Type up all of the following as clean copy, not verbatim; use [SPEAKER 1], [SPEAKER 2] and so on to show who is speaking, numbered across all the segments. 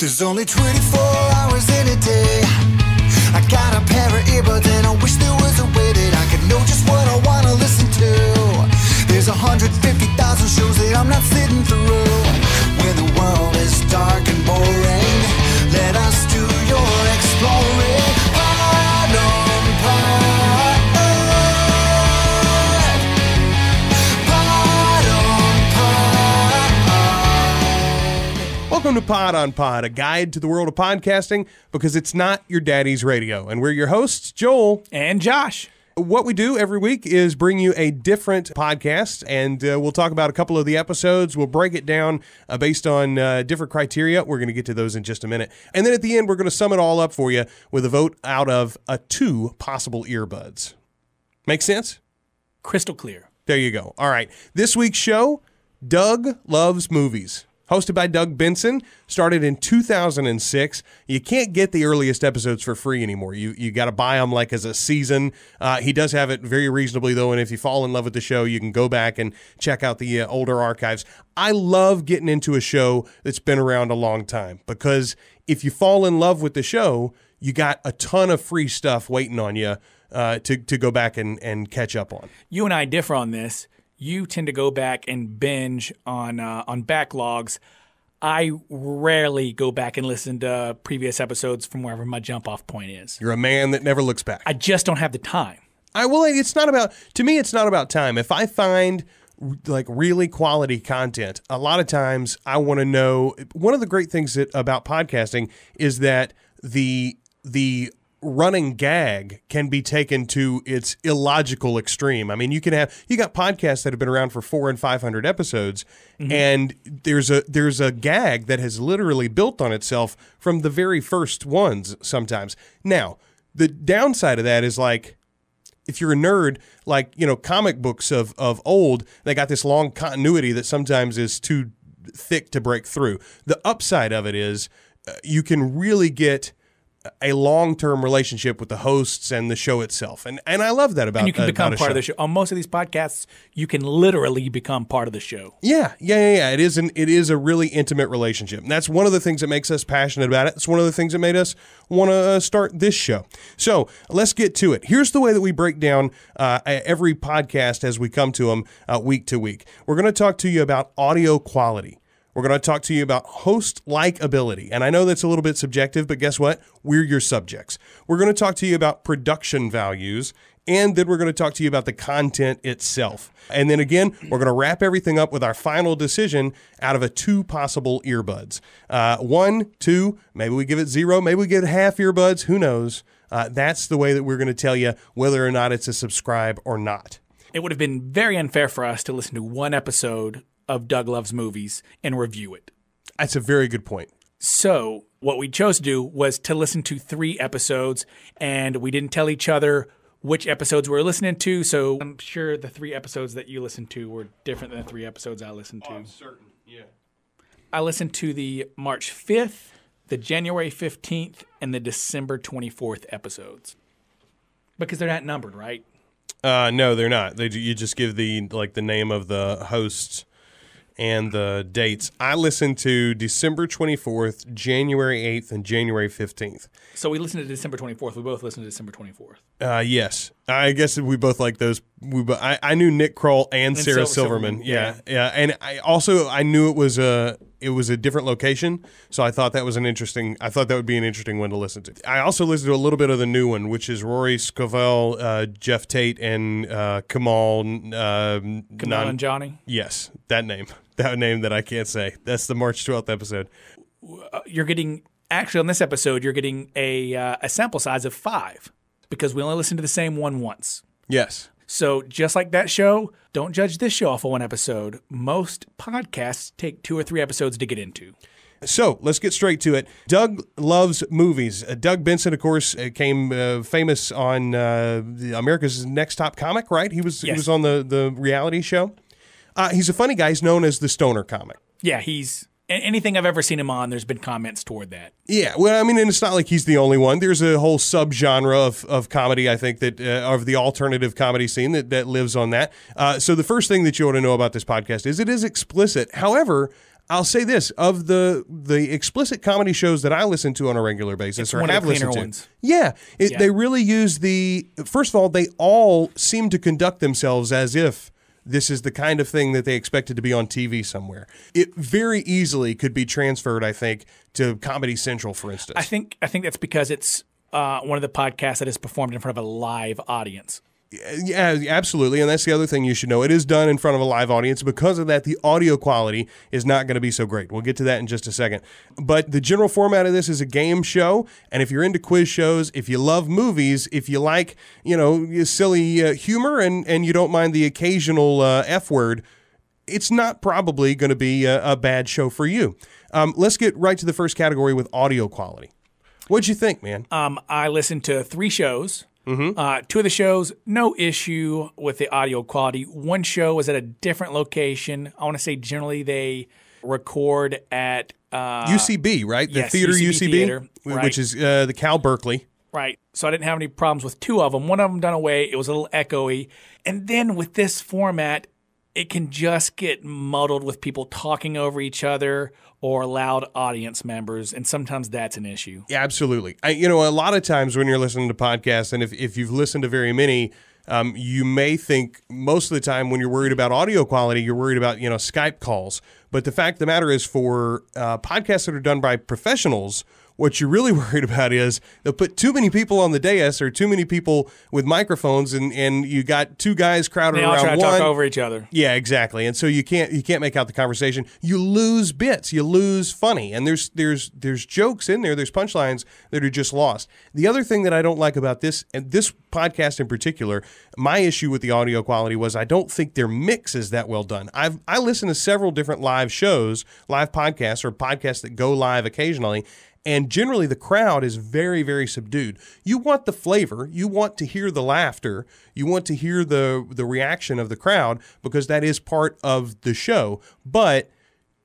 [SPEAKER 1] There's only 24 hours in a day. I got a pair of earbuds and I wish there was a way that I could know just what I want to listen to. There's 150,000 shows that I'm not sitting through. When the world is dark and boring, let us do your exploring. Pod on pod. Pod on pod.
[SPEAKER 2] Welcome to Pod on Pod, a guide to the world of podcasting because it's not your daddy's radio. And we're your hosts, Joel
[SPEAKER 3] and Josh.
[SPEAKER 2] What we do every week is bring you a different podcast, and we'll talk about a couple of the episodes. We'll break it down based on different criteria. We're going to get to those in just a minute. And then at the end, we're going to sum it all up for you with a vote out of 2 possible earbuds. Make sense?
[SPEAKER 3] Crystal clear.
[SPEAKER 2] There you go. All right. This week's show, Doug Loves Movies. Hosted by Doug Benson, started in 2006. You can't get the earliest episodes for free anymore. You got to buy them like as a season. He does have it very reasonably, though, and if you fall in love with the show, you can go back and check out the older archives. I love getting into a show that's been around a long time because if you fall in love with the show, you got a ton of free stuff waiting on you to go back and catch up on.
[SPEAKER 3] You and I differ on this. You tend to go back and binge on backlogs. I rarely go back and listen to previous episodes from wherever my jump-off point is.
[SPEAKER 2] You're a man that never looks back.
[SPEAKER 3] I just don't have the time.
[SPEAKER 2] It's not about time. If I find like really quality content, a lot of times I want to know. One of the great things about podcasting is that the running gag can be taken to its illogical extreme. I mean, you got podcasts that have been around for 400 and 500 episodes, and there's a gag that has literally built on itself from the very first ones sometimes. Now, the downside of that is like, if you're a nerd, like, comic books of old, they got this long continuity that sometimes is too thick to break through. The upside of it is you can really get a long-term relationship with the hosts and the show itself. And I love that about
[SPEAKER 3] And you can become part
[SPEAKER 2] show.
[SPEAKER 3] of the show. On most of these podcasts, you can literally become part of the show.
[SPEAKER 2] Yeah. It is a really intimate relationship. And that's one of the things that makes us passionate about it. It's one of the things that made us want to start this show. So let's get to it. Here's the way that we break down every podcast as we come to them week to week. We're going to talk to you about audio quality. We're going to talk to you about host likability. And I know that's a little bit subjective, but guess what? We're your subjects. We're going to talk to you about production values, and then we're going to talk to you about the content itself. And then again, we're going to wrap everything up with our final decision out of 2 possible earbuds. 1, 2, maybe we give it 0, maybe we give it half earbuds, who knows? That's the way that we're going to tell you whether or not it's a subscribe or not.
[SPEAKER 3] It would have been very unfair for us to listen to one episode of Doug Loves Movies and review it.
[SPEAKER 2] That's a very good point.
[SPEAKER 3] So what we chose to do was to listen to 3 episodes, and we didn't tell each other which episodes we were listening to, so I'm sure the 3 episodes that you listened to were different than the 3 episodes I listened to.
[SPEAKER 2] I'm certain, yeah.
[SPEAKER 3] I listened to the March 5th, the January 15th, and the December 24th episodes. Because they're not numbered, right?
[SPEAKER 2] No, they're not. You just give the name of the hosts and the dates. I listened to December 24th, January 8th, and January 15th.
[SPEAKER 3] So we listened to December 24th. We both listened to December 24th.
[SPEAKER 2] Yes. I guess we both like those. I knew Nick Kroll and Sarah Silverman. Yeah. And I knew it was a different location, so I thought that would be an interesting one to listen to. I also listened to a little bit of the new one, which is Rory Scovel, Jeff Tate, and Kamal
[SPEAKER 3] and Johnny?
[SPEAKER 2] Yes, that name that I can't say. That's the March 12th episode.
[SPEAKER 3] You're getting, actually on this episode, you're getting a sample size of 5 because we only listened to the same one once.
[SPEAKER 2] Yes.
[SPEAKER 3] So just like that show, don't judge this show off of one episode. Most podcasts take 2 or 3 episodes to get into.
[SPEAKER 2] So let's get straight to it. Doug Loves Movies. Doug Benson, of course, came famous on America's Next Top Comic, right? He was on the reality show. He's a funny guy. He's known as the stoner comic.
[SPEAKER 3] Yeah, anything I've ever seen him on, there's been comments toward that.
[SPEAKER 2] Yeah, well, I mean, and it's not like he's the only one. There's a whole subgenre of comedy, I think, that of the alternative comedy scene that lives on that. So the first thing that you ought to know about this podcast is it is explicit. However, I'll say this, of the explicit comedy shows that I listen to on a regular basis
[SPEAKER 3] It's
[SPEAKER 2] or
[SPEAKER 3] one of
[SPEAKER 2] have
[SPEAKER 3] the cleaner
[SPEAKER 2] listened to.
[SPEAKER 3] ones.
[SPEAKER 2] Yeah,
[SPEAKER 3] Yeah.
[SPEAKER 2] they really use first of all, they all seem to conduct themselves as if this is the kind of thing that they expected to be on TV somewhere. It very easily could be transferred, I think, to Comedy Central, for instance.
[SPEAKER 3] I think that's because it's one of the podcasts that is performed in front of a live audience.
[SPEAKER 2] Yeah, absolutely. And that's the other thing you should know. It is done in front of a live audience. Because of that, the audio quality is not going to be so great. We'll get to that in just a second. But the general format of this is a game show. And if you're into quiz shows, if you love movies, if you like, silly humor and you don't mind the occasional F word, it's not probably going to be a bad show for you. Let's get right to the first category with audio quality. What'd you think, man?
[SPEAKER 3] I listened to 3 shows.
[SPEAKER 2] Mm-hmm.
[SPEAKER 3] 2 of the shows, no issue with the audio quality. One show was at a different location. I want to say generally they record at
[SPEAKER 2] UCB, right? The
[SPEAKER 3] yes,
[SPEAKER 2] theater UCB,
[SPEAKER 3] Theater, right.
[SPEAKER 2] which is the Cal Berkeley.
[SPEAKER 3] Right. So I didn't have any problems with 2 of them. One of them done away. It was a little echoey. And then with this format, it can just get muddled with people talking over each other or loud audience members, and sometimes that's an issue.
[SPEAKER 2] Yeah, absolutely. A lot of times when you're listening to podcasts, and if you've listened to very many, you may think most of the time when you're worried about audio quality, you're worried about Skype calls. But the fact of the matter is, for podcasts that are done by professionals, what you're really worried about is they'll put too many people on the dais or too many people with microphones, and you got 2 guys crowded
[SPEAKER 3] They all
[SPEAKER 2] around
[SPEAKER 3] try to
[SPEAKER 2] one.
[SPEAKER 3] talk over each other.
[SPEAKER 2] Yeah, exactly. And so you can't make out the conversation. You lose bits. You lose funny. And there's jokes in there. There's punchlines that are just lost. The other thing that I don't like about this, and this podcast in particular, my issue with the audio quality was I don't think their mix is that well done. I listen to several different live shows, live podcasts, or podcasts that go live occasionally. And generally, the crowd is very, very subdued. You want the flavor. You want to hear the laughter. You want to hear the reaction of the crowd because that is part of the show. But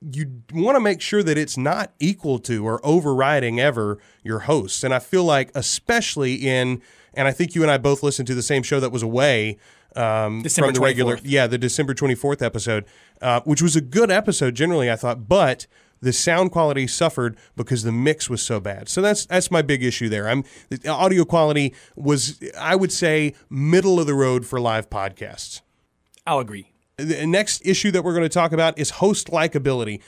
[SPEAKER 2] you want to make sure that it's not equal to or overriding ever your hosts. And I feel like especially and I think you and I both listened to the same show that was away
[SPEAKER 3] December
[SPEAKER 2] from the regular.
[SPEAKER 3] 24th.
[SPEAKER 2] Yeah, the December 24th episode, which was a good episode generally, I thought. But the sound quality suffered because the mix was so bad. So that's my big issue there. The audio quality was, I would say, middle of the road for live podcasts.
[SPEAKER 3] I'll agree.
[SPEAKER 2] The next issue that we're going to talk about is host likability.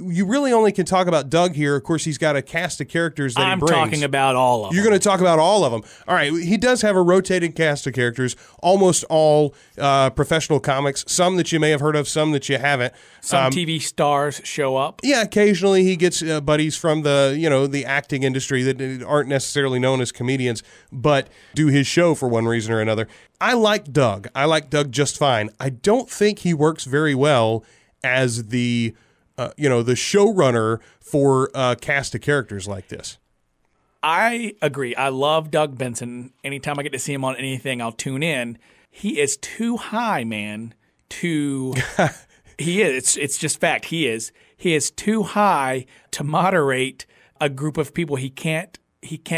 [SPEAKER 2] You really only can talk about Doug here. Of course, he's got a cast of characters that
[SPEAKER 3] I'm
[SPEAKER 2] he brings.
[SPEAKER 3] talking about all of them.
[SPEAKER 2] You're going to talk about all of them. All right. He does have a rotating cast of characters, almost all professional comics, some that you may have heard of, some that you haven't.
[SPEAKER 3] Some TV stars show up.
[SPEAKER 2] Yeah, occasionally he gets buddies from the acting industry that aren't necessarily known as comedians, but do his show for one reason or another. I like Doug. I like Doug just fine. I don't think he works very well as the showrunner for a cast of characters like this.
[SPEAKER 3] I agree. I love Doug Benson. Anytime I get to see him on anything, I'll tune in. He is too high, man. He is. It's just fact. He is. He is too high to moderate a group of people. He can't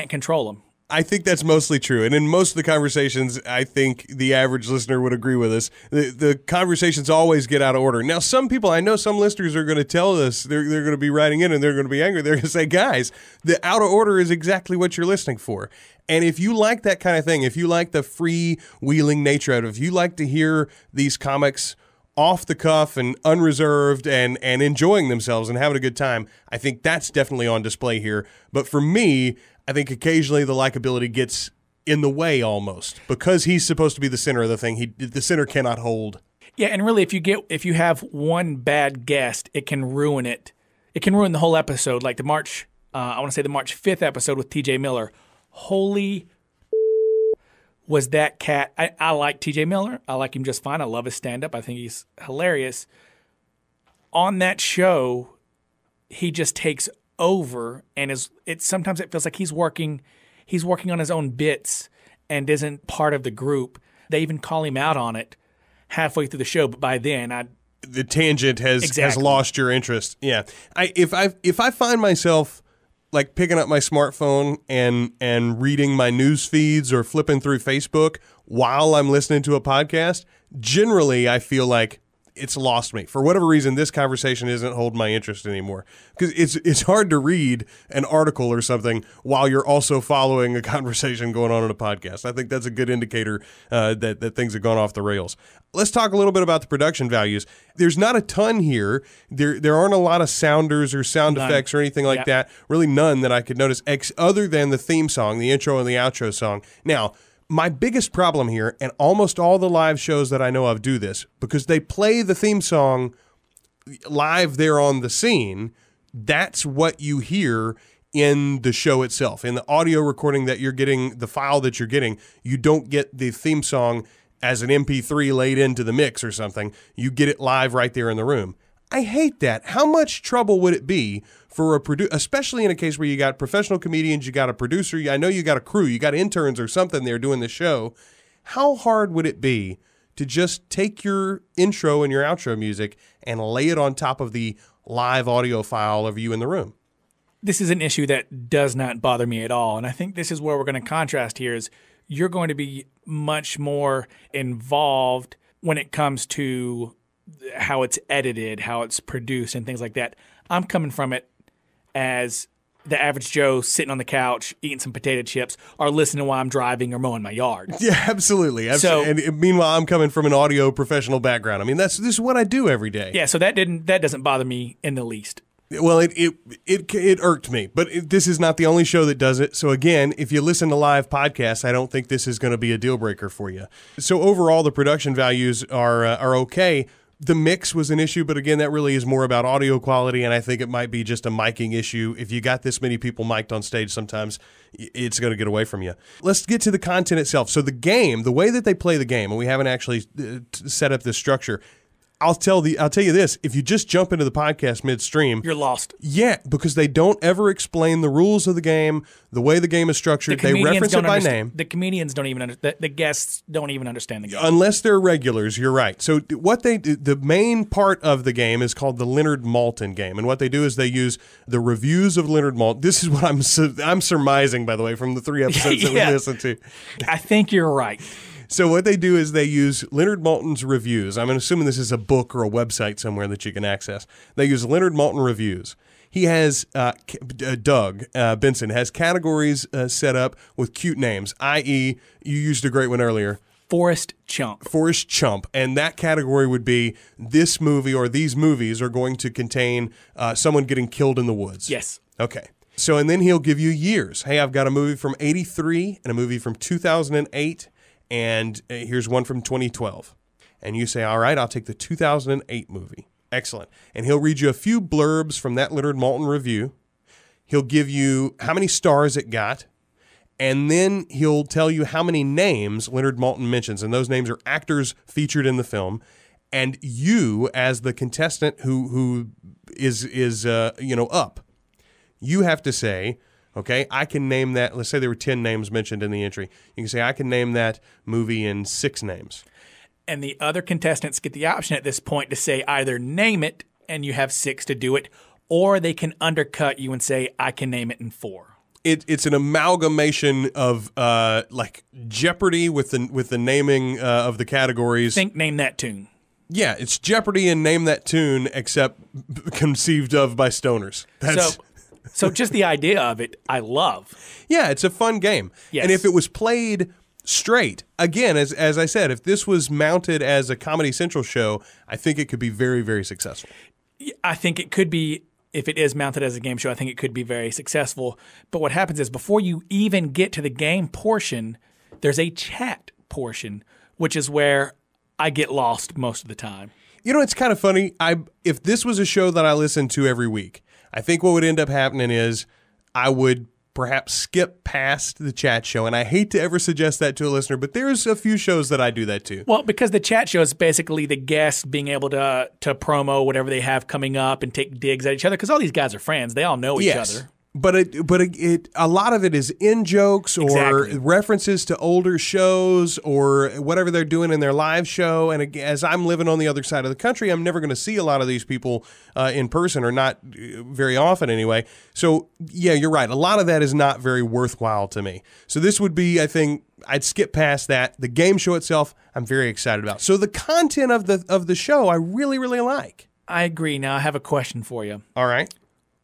[SPEAKER 3] control them.
[SPEAKER 2] I think that's mostly true. And in most of the conversations, I think the average listener would agree with us. The conversations always get out of order. Now, some people, I know some listeners are going to tell us, they're going to be writing in and they're going to be angry. They're going to say, guys, the out of order is exactly what you're listening for. And if you like that kind of thing, if you like the freewheeling nature of it, if you like to hear these comics off the cuff and unreserved and enjoying themselves and having a good time, I think that's definitely on display here. But for me, I think occasionally the likability gets in the way almost because he's supposed to be the center of the thing. The center cannot hold.
[SPEAKER 3] Yeah, and really, if you have one bad guest, it can ruin it. It can ruin the whole episode. Like the March 5th episode with T.J. Miller. Holy was that cat. I like T.J. Miller. I like him just fine. I love his stand-up. I think he's hilarious. On that show, he just takes over and sometimes it feels like he's working on his own bits and isn't part of the group. They even call him out on it halfway through the show, but by then
[SPEAKER 2] the tangent has lost your interest. Yeah. If I find myself like picking up my smartphone and reading my news feeds or flipping through Facebook while I'm listening to a podcast, generally I feel like it's lost me. For whatever reason, this conversation isn't holding my interest anymore. Because it's hard to read an article or something while you're also following a conversation going on in a podcast. I think that's a good indicator that things have gone off the rails. Let's talk a little bit about the production values. There's not a ton here. There aren't a lot of sounders or sound effects or anything like that. Really none that I could notice, other than the theme song, the intro and the outro song. Now, my biggest problem here, and almost all the live shows that I know of do this, because they play the theme song live there on the scene, that's what you hear in the show itself. In the audio recording that you're getting, the file that you're getting, you don't get the theme song as an MP3 laid into the mix or something. You get it live right there in the room. I hate that. How much trouble would it be for a producer, especially in a case where you got professional comedians, you got a producer, I know you got a crew, you got interns or something there doing the show. How hard would it be to just take your intro and your outro music and lay it on top of the live audio file of you in the room?
[SPEAKER 3] This is an issue that does not bother me at all. And I think this is where we're going to contrast here is you're going to be much more involved when it comes to how it's edited, how it's produced, and things like that. I'm coming from it as the average Joe sitting on the couch eating some potato chips or listening while I'm driving or mowing my yard.
[SPEAKER 2] Yeah, absolutely. And meanwhile, I'm coming from an audio professional background. I mean, this is what I do every day.
[SPEAKER 3] Yeah, so that doesn't bother me in the least.
[SPEAKER 2] Well, it irked me, but this is not the only show that does it. So again, if you listen to live podcasts, I don't think this is going to be a deal breaker for you. So overall, the production values are okay. The mix was an issue, but again, that really is more about audio quality, and I think it might be just a miking issue. If you got this many people mic'd on stage, sometimes it's going to get away from you. Let's get to the content itself. So the game, the way that they play the game, and we haven't actually set up this structure. I'll tell you this, if you just jump into the podcast midstream,
[SPEAKER 3] you're lost.
[SPEAKER 2] Yeah, because they don't ever explain the rules of the game, the way the game is structured. They reference it by name.
[SPEAKER 3] The comedians don't even understand. The guests don't even understand the game.
[SPEAKER 2] Unless they're regulars, you're right. So what they do, the main part of the game is called the Leonard Maltin game. And what they do is they use the reviews of Leonard Maltin. This is what I'm surmising, by the way, from the 3 episodes that we listened to.
[SPEAKER 3] I think you're right.
[SPEAKER 2] So what they do is they use Leonard Maltin's reviews. I'm assuming this is a book or a website somewhere that you can access. They use Leonard Maltin reviews. He has, Doug Benson has categories set up with cute names, i.e., you used a great one earlier.
[SPEAKER 3] Forrest Chump.
[SPEAKER 2] Forrest Chump. And that category would be this movie or these movies are going to contain someone getting killed in the woods.
[SPEAKER 3] Yes.
[SPEAKER 2] Okay. So, and then he'll give you years. Hey, I've got a movie from 83 and a movie from 2008. And here's one from 2012. And you say, all right, I'll take the 2008 movie. Excellent. And he'll read you a few blurbs from that Leonard Maltin review. He'll give you how many stars it got. And then he'll tell you how many names Leonard Maltin mentions. And those names are actors featured in the film. And you, as the contestant who is up, you have to say, okay, I can name that. Let's say there were 10 names mentioned in the entry. You can say, I can name that movie in 6 names.
[SPEAKER 3] And the other contestants get the option at this point to say either name it and you have 6 to do it, or they can undercut you and say, I can name it in 4.
[SPEAKER 2] It's an amalgamation of like Jeopardy with the naming of the categories.
[SPEAKER 3] Think Name That Tune.
[SPEAKER 2] Yeah, it's Jeopardy and Name That Tune, except conceived of by stoners.
[SPEAKER 3] So just the idea of it, I love.
[SPEAKER 2] Yeah, it's a fun game.
[SPEAKER 3] Yes.
[SPEAKER 2] And if it was played straight, again, as I said, if this was mounted as a Comedy Central show, I think it could be very, very successful.
[SPEAKER 3] I think it could be, if it is mounted as a game show, I think it could be very successful. But what happens is before you even get to the game portion, there's a chat portion, which is where I get lost most of the time.
[SPEAKER 2] You know, it's kind of funny. If this was a show that I listened to every week, I think what would end up happening is I would perhaps skip past the chat show. And I hate to ever suggest that to a listener, but there's a few shows that I do that too.
[SPEAKER 3] Well, because the chat show is basically the guests being able to promo whatever they have coming up and take digs at each other, because all these guys are friends. They all know each other.
[SPEAKER 2] a lot of it is in jokes or
[SPEAKER 3] Exactly.
[SPEAKER 2] references to older shows or whatever they're doing in their live show. And as I'm living on the other side of the country, I'm never going to see a lot of these people in person, or not very often anyway. So yeah, you're right. A lot of that is not very worthwhile to me. So this would be, I think, I'd skip past that. The game show itself, I'm very excited about. So the content of the show, I really, really like.
[SPEAKER 3] I agree. Now I have a question for you.
[SPEAKER 2] All right.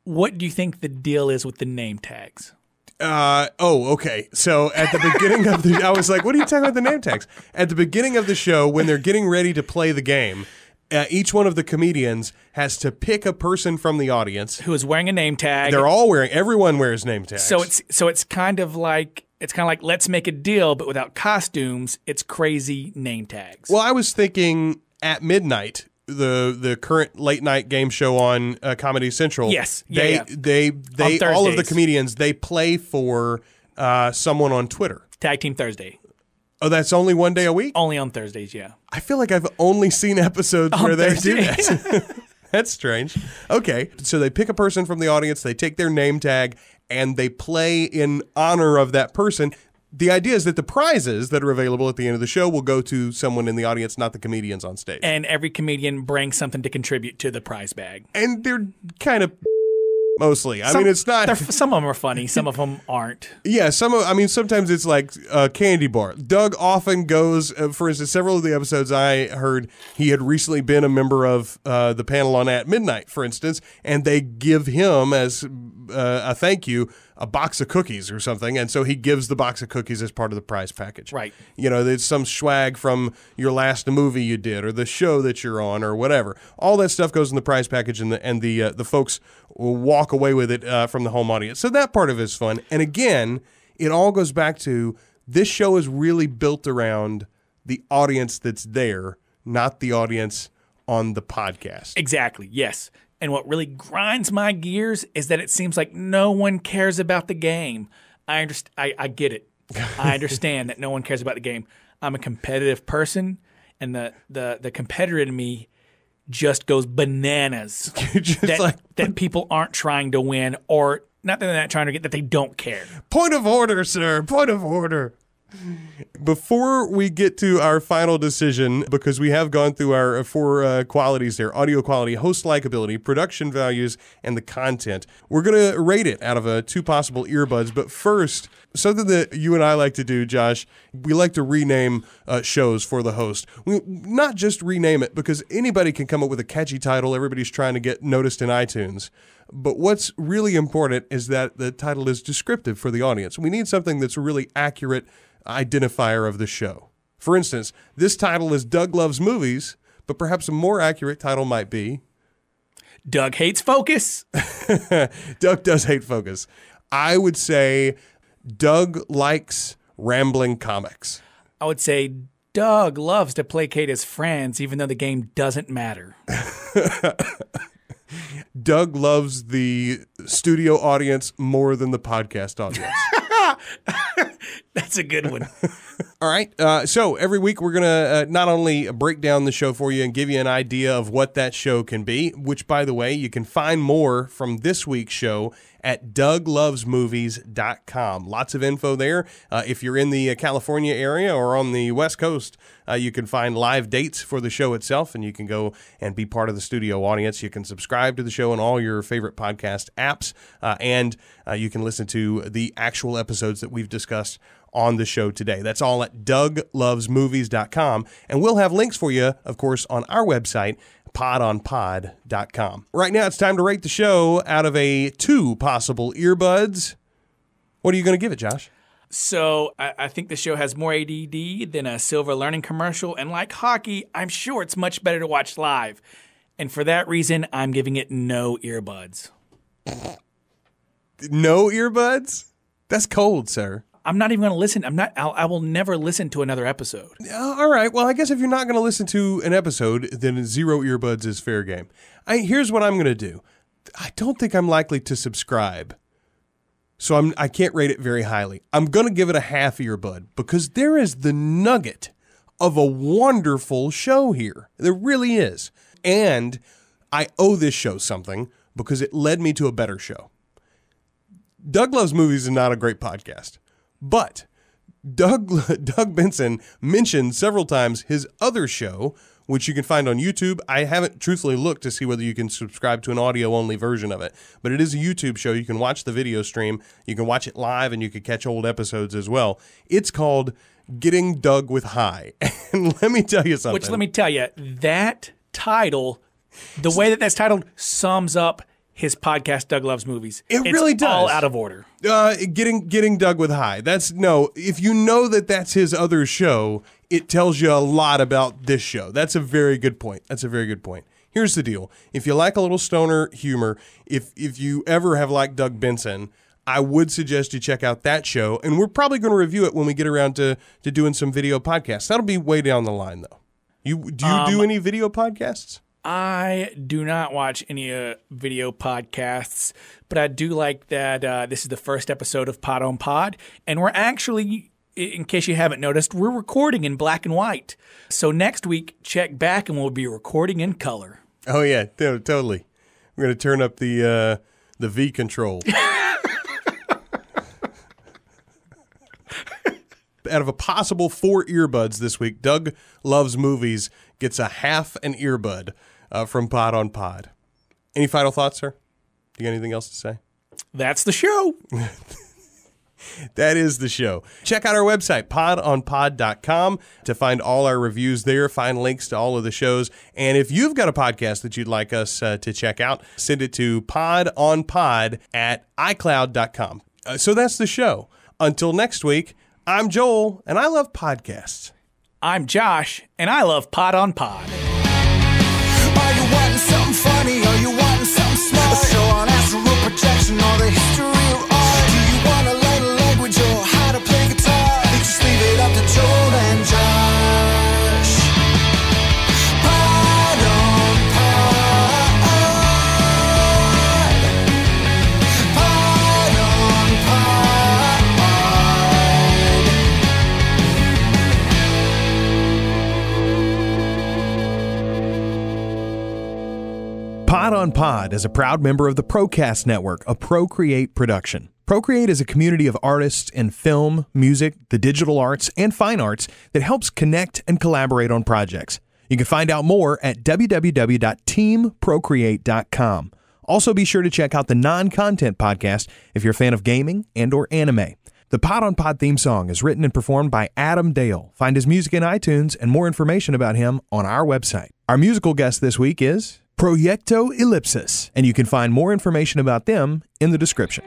[SPEAKER 3] What do you think the deal is with the name tags?
[SPEAKER 2] Okay. So at the beginning of I was like, what are you talking about the name tags? At the beginning of the show, when they're getting ready to play the game, each one of the comedians has to pick a person from the audience
[SPEAKER 3] Who is wearing a name tag?
[SPEAKER 2] Everyone wears name tags.
[SPEAKER 3] So it's kind of like let's make a deal, but without costumes. It's crazy name tags.
[SPEAKER 2] Well, I was thinking at midnight, the current late night game show on Comedy Central.
[SPEAKER 3] Yes.
[SPEAKER 2] They
[SPEAKER 3] On
[SPEAKER 2] all of the
[SPEAKER 3] Thursdays.
[SPEAKER 2] comedians, they play for someone on Twitter.
[SPEAKER 3] Tag Team Thursday.
[SPEAKER 2] Oh, that's only one day a week?
[SPEAKER 3] Only on Thursdays, yeah.
[SPEAKER 2] I feel like I've only seen episodes where they do
[SPEAKER 3] Thursday.
[SPEAKER 2] that. That's strange. Okay, so they pick a person from the audience, they take their name tag, and they play in honor of that person. The idea is that the prizes that are available at the end of the show will go to someone in the audience, not the comedians on stage.
[SPEAKER 3] And every comedian brings something to contribute to the prize bag.
[SPEAKER 2] And they're kind of mostly. I mean, it's not.
[SPEAKER 3] Some of them are funny. Some of them aren't.
[SPEAKER 2] Yeah, sometimes it's like a candy bar. Doug often goes, for instance, several of the episodes I heard, he had recently been a member of the panel on At Midnight, for instance, and they give him as a thank you a box of cookies or something, and so he gives the box of cookies as part of the prize package.
[SPEAKER 3] Right.
[SPEAKER 2] You know, there's some swag from your last movie you did or the show that you're on or whatever. All that stuff goes in the prize package, and the folks will walk away with it from the home audience. So that part of it is fun. And again, it all goes back to this show is really built around the audience that's there, not the audience on the podcast.
[SPEAKER 3] Exactly, yes. And what really grinds my gears is that it seems like no one cares about the game. I get it. I understand that no one cares about the game. I'm a competitive person, and the competitor in me just goes bananas. That people aren't trying to win, or not that they're not trying to get, that they don't care.
[SPEAKER 2] Point of order, sir. Point of order. Before we get to our final decision, because we have gone through our four qualities there: audio quality, host likability, production values, and the content, we're going to rate it out of 2 possible earbuds. But first, something that you and I like to do, Josh, we like to rename shows for the host. We not just rename it, because anybody can come up with a catchy title. Everybody's trying to get noticed in iTunes. But what's really important is that the title is descriptive for the audience. We need something that's a really accurate identifier of the show. For instance, this title is Doug Loves Movies, but perhaps a more accurate title might be
[SPEAKER 3] Doug Hates Focus.
[SPEAKER 2] Doug does hate focus. I would say Doug likes rambling comics.
[SPEAKER 3] I would say Doug loves to placate his friends even though the game doesn't matter.
[SPEAKER 2] Doug loves the studio audience more than the podcast audience.
[SPEAKER 3] That's a good one.
[SPEAKER 2] All right. So every week we're going to not only break down the show for you and give you an idea of what that show can be, which, by the way, you can find more from this week's show at douglovesmovies.com. Lots of info there. If you're in the California area or on the West Coast, you can find live dates for the show itself, and you can go and be part of the studio audience. You can subscribe to the show on all your favorite podcast apps, and you can listen to the actual episodes that we've discussed on the show today. That's all at douglovesmovies.com, and we'll have links for you, of course, on our website, podonpod.com. Right now, it's time to rate the show out of 2 possible earbuds. What are you going to give it, Josh?
[SPEAKER 3] So I think the show has more ADD than a Silver Learning commercial, and like hockey, I'm sure it's much better to watch live. And for that reason, I'm giving it no earbuds.
[SPEAKER 2] No earbuds? That's cold, sir.
[SPEAKER 3] I'm not even going to listen. I will never listen to another episode.
[SPEAKER 2] All right. Well, I guess if you're not going to listen to an episode, then 0 earbuds is fair game. Here's what I'm going to do. I don't think I'm likely to subscribe, so I can't rate it very highly. I'm going to give it a half earbud because there is the nugget of a wonderful show here. There really is. And I owe this show something because it led me to a better show. Doug Loves Movies is not a great podcast, but Doug Benson mentioned several times his other show, which you can find on YouTube. I haven't truthfully looked to see whether you can subscribe to an audio-only version of it, but it is a YouTube show. You can watch the video stream, you can watch it live, and you can catch old episodes as well. It's called Getting Doug with High. And let me tell you something.
[SPEAKER 3] Which, let me tell you, that title, the way that that's titled, sums up his podcast, Doug Loves Movies.
[SPEAKER 2] It's really does.
[SPEAKER 3] All out of order.
[SPEAKER 2] Getting Doug with High. If you know that that's his other show, it tells you a lot about this show. That's a very good point. Here's the deal. If you like a little stoner humor, if you ever have liked Doug Benson, I would suggest you check out that show. And we're probably going to review it when we get around to doing some video podcasts. That'll be way down the line, though. Do you do any video podcasts?
[SPEAKER 3] I do not watch any video podcasts, but I do like that this is the first episode of Pod on Pod, and we're actually, in case you haven't noticed, we're recording in black and white. So next week, check back and we'll be recording in color.
[SPEAKER 2] Oh, yeah, totally. We're going to turn up the V control. Out of a possible 4 earbuds this week, Doug Loves Movies gets a half an earbud from Pod on Pod. Any final thoughts, sir? You got anything else to say?
[SPEAKER 3] That's the show.
[SPEAKER 2] That is the show. Check out our website, podonpod.com, to find all our reviews there, find links to all of the shows. And if you've got a podcast that you'd like us to check out, send it to podonpod@icloud.com. So that's the show. Until next week, I'm Joel, and I love podcasts.
[SPEAKER 3] I'm Josh, and I love Pod on Pod.
[SPEAKER 1] Are you wanting something funny? Are you wanting something smart? A show on astral projection or the history of art? Do you want to learn a language or how to play guitar? Just leave it up to Joel and Josh. Pod on Pod. Pod on Pod.
[SPEAKER 4] Pod on Pod is a proud member of the Procast Network, a ProCreate production. ProCreate is a community of artists in film, music, the digital arts, and fine arts that helps connect and collaborate on projects. You can find out more at www.teamprocreate.com. Also, be sure to check out the Non-Content Podcast if you're a fan of gaming and or anime. The Pod on Pod theme song is written and performed by Adam Dale. Find his music in iTunes and more information about him on our website. Our musical guest this week is Proyecto Ellipsis, and you can find more information about them in the description.